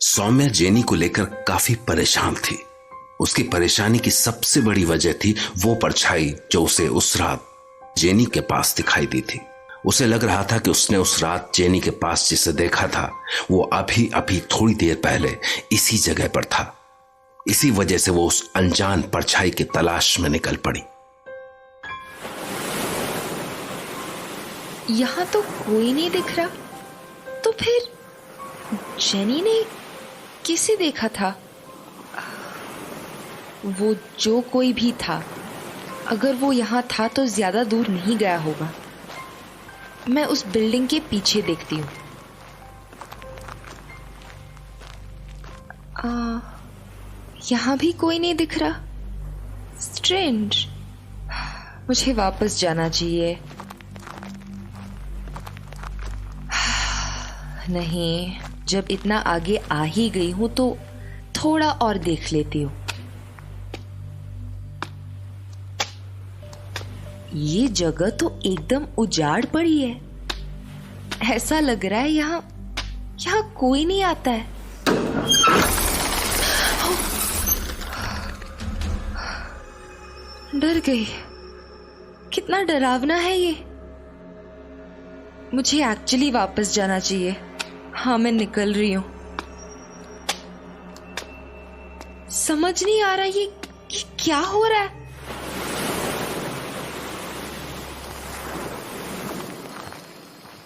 Saumya jenny को लेकर काफी परेशान थी। उसकी परेशानी की सबसे बड़ी वजह थी वो परछाई जो उसे उस रात जेनी के पास दिखाई दी थी। उसे लग रहा था कि उसने उस रात जेनी के पास जिसे देखा था वो अभी अभी थोड़ी देर पहले इसी जगह पर था। इसी वजह से वो उस अनजान परछाई की तलाश में निकल पड़ी। यहां तो कोई नहीं दिख रहा, तो फिर जेनी ने किसे देखा था? वो जो कोई भी था, अगर वो यहां था तो ज्यादा दूर नहीं गया होगा। मैं उस बिल्डिंग के पीछे देखती हूँ। यहां भी कोई नहीं दिख रहा। स्ट्रेंज। मुझे वापस जाना चाहिए। नहीं, जब इतना आगे आ ही गई हूं तो थोड़ा और देख लेती हूँ। ये जगह तो एकदम उजाड़ पड़ी है। ऐसा लग रहा है यहाँ कोई नहीं आता है। डर गई। कितना डरावना है ये। मुझे एक्चुअली वापस जाना चाहिए। हाँ, मैं निकल रही हूं। समझ नहीं आ रहा ये क्या हो रहा है।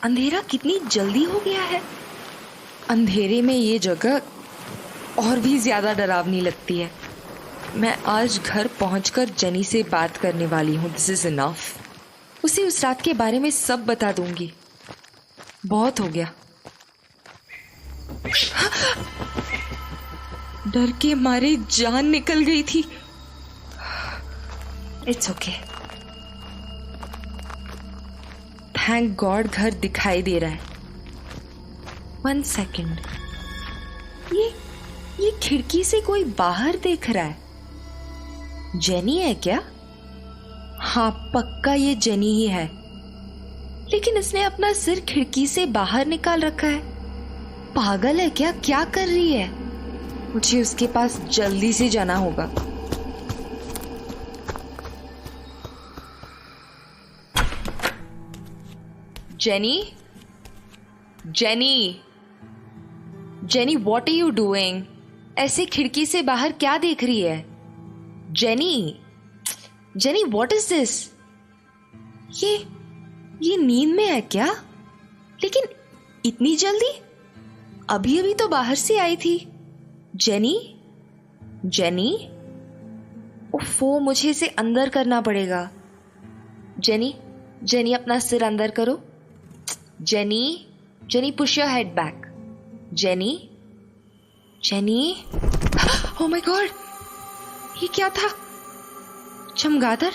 अंधेरा कितनी जल्दी हो गया है। अंधेरे में ये जगह और भी ज्यादा डरावनी लगती है। मैं आज घर पहुंचकर जेनी से बात करने वाली हूँ। This is enough. उसे उस रात के बारे में सब बता दूंगी। बहुत हो गया। डर के मारे जान निकल गई थी। It's okay. थैंक गॉड घर दिखाई दे रहा है। 1 सेकेंड। ये खिड़की से कोई बाहर देख रहा है। जेनी है क्या? हाँ, पक्का ये जेनी ही है। लेकिन इसने अपना सिर खिड़की से बाहर निकाल रखा है। पागल है क्या? क्या कर रही है? मुझे उसके पास जल्दी से जाना होगा। Jenny, Jenny, Jenny, what are you doing? ऐसे खिड़की से बाहर क्या देख रही है? Jenny, Jenny, what is this? ये नींद में है क्या? लेकिन इतनी जल्दी? अभी अभी तो बाहर से आई थी। जेनी, जेनी, ओफो, मुझे इसे अंदर करना पड़ेगा। जेनी, जेनी, अपना सिर अंदर करो। Jenny, jenny, push your head back. Jenny, jenny, oh my God, ये क्या था? चमगादड़?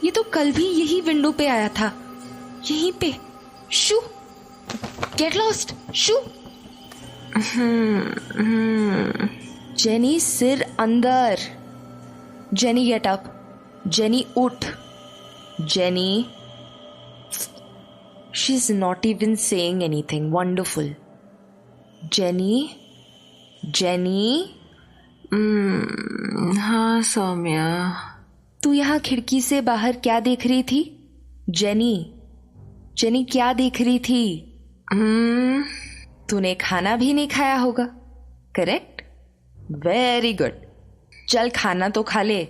ये तो कल भी यही विंडो पे आया था। यहीं पे। शू, गेट लॉस्ट, शू। जेनी, सिर अंदर। Jenny, get up. जेनी, उठ। Jenny, she is not even saying anything. Wonderful. Jenny, jenny. हाँ सौम्या। तू यहाँ खिड़की से बाहर क्या देख रही थी? जेनी, जेनी, क्या देख रही थी? तूने खाना भी नहीं खाया होगा, करेक्ट? Very good. चल खाना तो खा ले।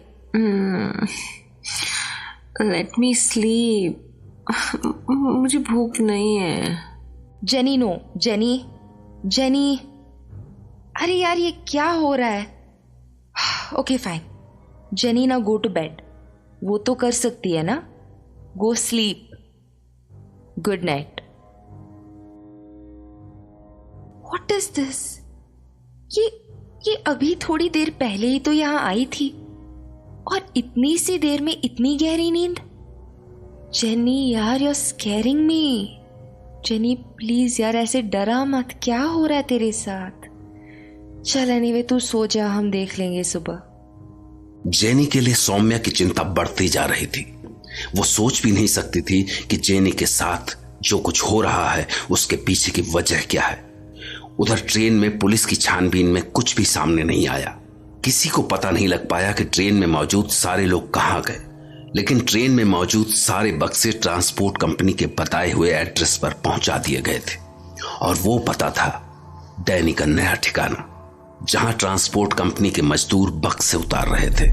Let me sleep. मुझे भूख नहीं है। Jenny, no. जेनी, जेनी, अरे यार, ये क्या हो रहा है? Okay fine. जेनी, ना गो टू बेड। वो तो कर सकती है ना? Go sleep. Good night. What is this? ये अभी थोड़ी देर पहले ही तो यहां आई थी और इतनी सी देर में इतनी गहरी नींद। जेनी यार, you are scaring me. Jenny please यार, ऐसे डरा मत। क्या हो रहा है तेरे साथ? चल एनीवे, तू सो जा, हम देख लेंगे सुबह। जेनी के लिए सौम्या की चिंता बढ़ती जा रही थी। वो सोच भी नहीं सकती थी कि जेनी के साथ जो कुछ हो रहा है उसके पीछे की वजह क्या है। उधर ट्रेन में पुलिस की छानबीन में कुछ भी सामने नहीं आया। किसी को पता नहीं लग पाया कि ट्रेन में मौजूद सारे लोग कहां गए, लेकिन ट्रेन में मौजूद सारे बक्से ट्रांसपोर्ट कंपनी के बताए हुए एड्रेस पर पहुंचा दिए गए थे और वो पता था डैनी का नया ठिकाना, जहां ट्रांसपोर्ट कंपनी के मजदूर बक्से उतार रहे थे।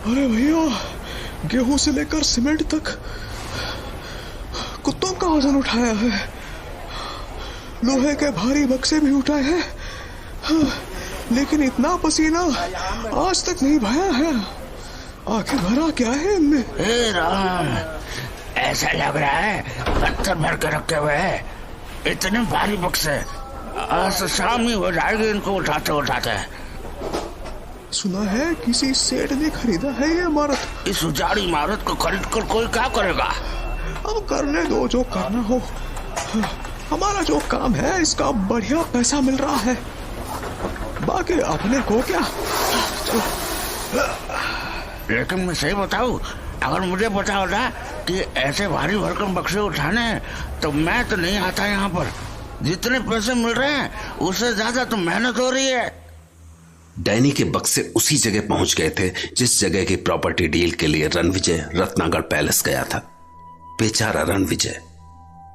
अरे भैया, गेहूं से लेकर सीमेंट तक कुत्तों का वजन उठाया है, लोहे के भारी बक्से भी उठाए हैं, लेकिन इतना पसीना आज तक नहीं बहाया है। आखिर भरा क्या है इनमें? राम, ऐसा लग रहा है पत्थर भर के रखे हुए हैं, इतने भारी बक्से। आज तो शाम ही हो जाएगी इनको उठाते उठाते। सुना है किसी सेठ ने खरीदा है ये इमारत। इस उजाड़ी इमारत को खरीद कर कोई क्या करेगा? अब करने दो जो करना हो, हमारा जो काम है इसका बढ़िया पैसा मिल रहा है, बाकी अपने को क्या। लेकिन मैं सही बताऊं, अगर मुझे पता होता कि ऐसे भारी भरकम बक्से उठाने हैं तो मैं तो नहीं आता यहाँ पर। जितने पैसे मिल रहे हैं उससे ज्यादा तो मेहनत हो रही है। डैनी के बक्से उसी जगह पहुंच गए थे जिस जगह की प्रॉपर्टी डील के लिए रणविजय रत्नागढ़ पैलेस गया था। बेचारा रणविजय,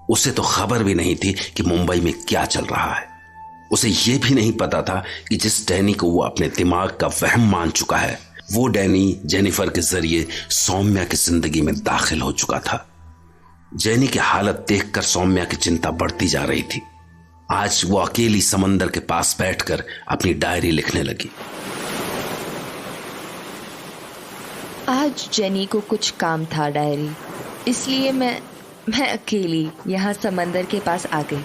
उसे तो खबर भी नहीं थी कि मुंबई में क्या चल रहा है। उसे यह भी नहीं पता था कि जिस डैनी को वो अपने दिमाग का वहम मान चुका है, वो डैनी जेनिफर के जरिए सौम्या की जिंदगी में दाखिल हो चुका था। जेनी की हालत देखकर सौम्या की चिंता बढ़ती जा रही थी। आज वो अकेली समंदर के पास बैठकर अपनी डायरी लिखने लगी। आज जेनी को कुछ काम था डायरी, इसलिए मैं अकेली यहाँ समंदर के पास आ गई।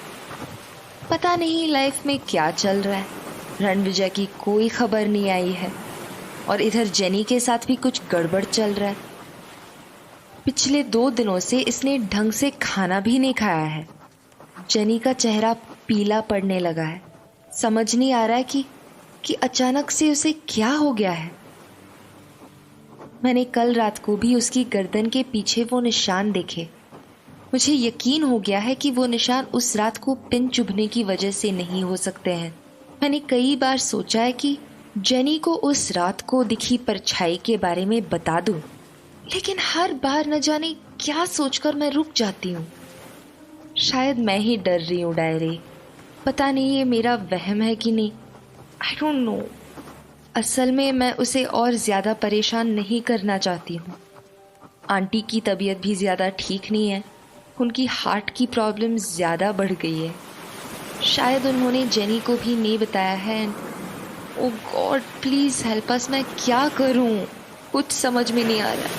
पता नहीं लाइफ में क्या चल रहा है, रणविजय की कोई खबर नहीं आई है और इधर जेनी के साथ भी कुछ गड़बड़ चल रहा है। पिछले 2 दिनों से इसने ढंग से खाना भी नहीं खाया है। जेनी का चेहरा पीला पड़ने लगा है। समझ नहीं आ रहा है कि अचानक से उसे क्या हो गया है। मैंने कल रात को भी उसकी गर्दन के पीछे वो निशान देखे। मुझे यकीन हो गया है कि वो निशान उस रात को पिन चुभने की वजह से नहीं हो सकते हैं। मैंने कई बार सोचा है कि जेनी को उस रात को दिखी परछाई के बारे में बता दूं, लेकिन हर बार न जाने क्या सोचकर मैं रुक जाती हूँ। शायद मैं ही डर रही हूँ डायरी, पता नहीं ये मेरा वहम है कि नहीं, आई डोंट नो। असल में मैं उसे और ज़्यादा परेशान नहीं करना चाहती हूँ। आंटी की तबीयत भी ज़्यादा ठीक नहीं है, उनकी हार्ट की प्रॉब्लम ज़्यादा बढ़ गई है। शायद उन्होंने जेनी को भी नहीं बताया है। ओह गॉड, प्लीज़ हेल्प अस। मैं क्या करूँ, कुछ समझ में नहीं आ रहा।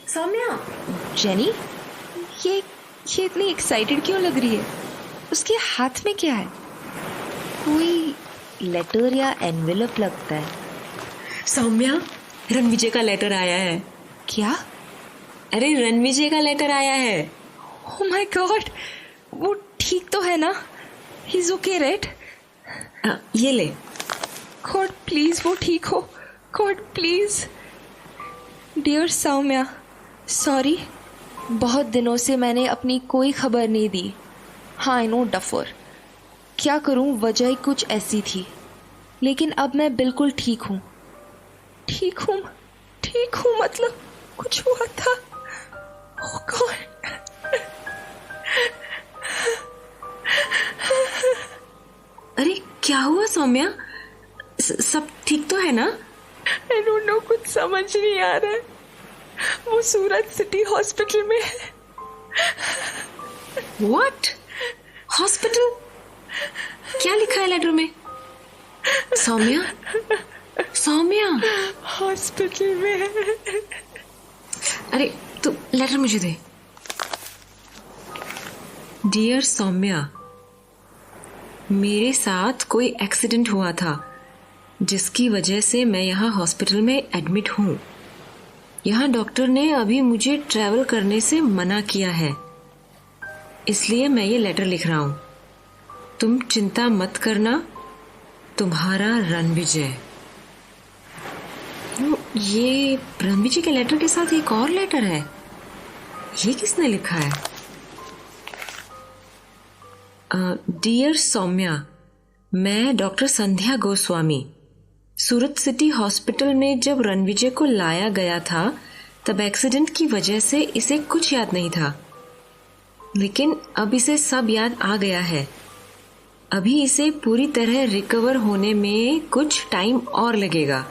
सौम्या, जेनी, ये इतनी एक्साइटेड क्यों लग रही है? उसके हाथ में क्या है? कोई लेटर या एनवेलप लगता है। सौम्या, रणविजय का लेटर आया है। क्या? अरे रणविजय का लेटर आया है। ओह माय गॉड, वो ठीक तो है ना? He is okay right? ये ले। गॉड प्लीज वो ठीक हो, God please. Dear Saumya, sorry, बहुत दिनों से मैंने अपनी कोई खबर नहीं दी। हाँ आई नो डफर, क्या करूं, वजह कुछ ऐसी थी, लेकिन अब मैं बिल्कुल ठीक हूँ। ठीक हूँ मतलब कुछ हुआ था। ओह गॉड। अरे क्या हुआ सौम्या? सब ठीक तो है ना? आई डोंट नो, कुछ समझ नहीं आ रहा है। वो सूरत सिटी हॉस्पिटल में है। व्हाट? हॉस्पिटल? क्या लिखा है लेटर में? सौम्या हॉस्पिटल में है। अरे तू लेटर मुझे दे। डियर सौम्या, मेरे साथ कोई एक्सीडेंट हुआ था जिसकी वजह से मैं यहाँ हॉस्पिटल में एडमिट हूँ। यहाँ डॉक्टर ने अभी मुझे ट्रैवल करने से मना किया है, इसलिए मैं ये लेटर लिख रहा हूँ। तुम चिंता मत करना, तुम्हारा रणविजय। ये रणवीर जी के लेटर के साथ एक और लेटर है। ये किसने लिखा है? डियर सौम्या, मैं डॉक्टर संध्या गोस्वामी। सूरत सिटी हॉस्पिटल में जब रणविजय को लाया गया था तब एक्सीडेंट की वजह से इसे कुछ याद नहीं था, लेकिन अब इसे सब याद आ गया है। अभी इसे पूरी तरह रिकवर होने में कुछ टाइम और लगेगा।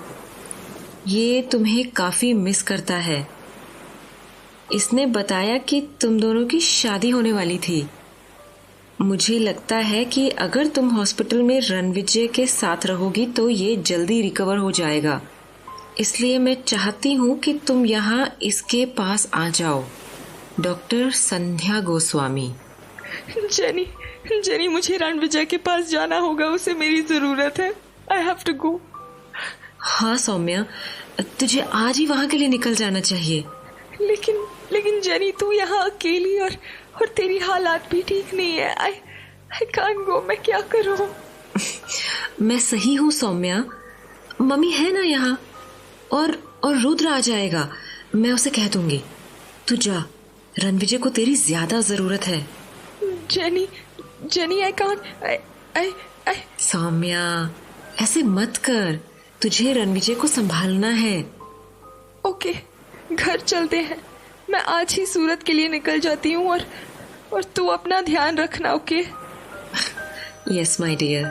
ये तुम्हें काफी मिस करता है। इसने बताया कि तुम दोनों की शादी होने वाली थी। मुझे लगता है कि अगर तुम हॉस्पिटल में रणविजय के साथ रहोगी तो ये जल्दी रिकवर हो जाएगा। इसलिए मैं चाहती हूँ कि तुम यहाँ इसके पास आ जाओ। डॉक्टर संध्या गोस्वामी। जेनी, मुझे रणविजय के पास जाना होगा, उसे मेरी जरूरत है। I have to go. हाँ सौम्या, तुझे आज ही वहाँ के लिए निकल जाना चाहिए। लेकिन जेनी, तू यहाँ अकेली और तेरी हालात भी ठीक नहीं है। I can't go. मैं क्या करूँ? मैं सही हूँ सौम्या, मम्मी है ना यहाँ, और रुद्र आ जाएगा। मैं उसे कह दूंगी। तू जा, रणविजय को तेरी ज्यादा जरूरत है। Jenny, I can't. सौम्या, ऐसे मत कर, तुझे रणविजय को संभालना है। ओके, घर चलते हैं। मैं आज ही सूरत के लिए निकल जाती हूँ और तू अपना ध्यान रखना। ओके? Yes my dear.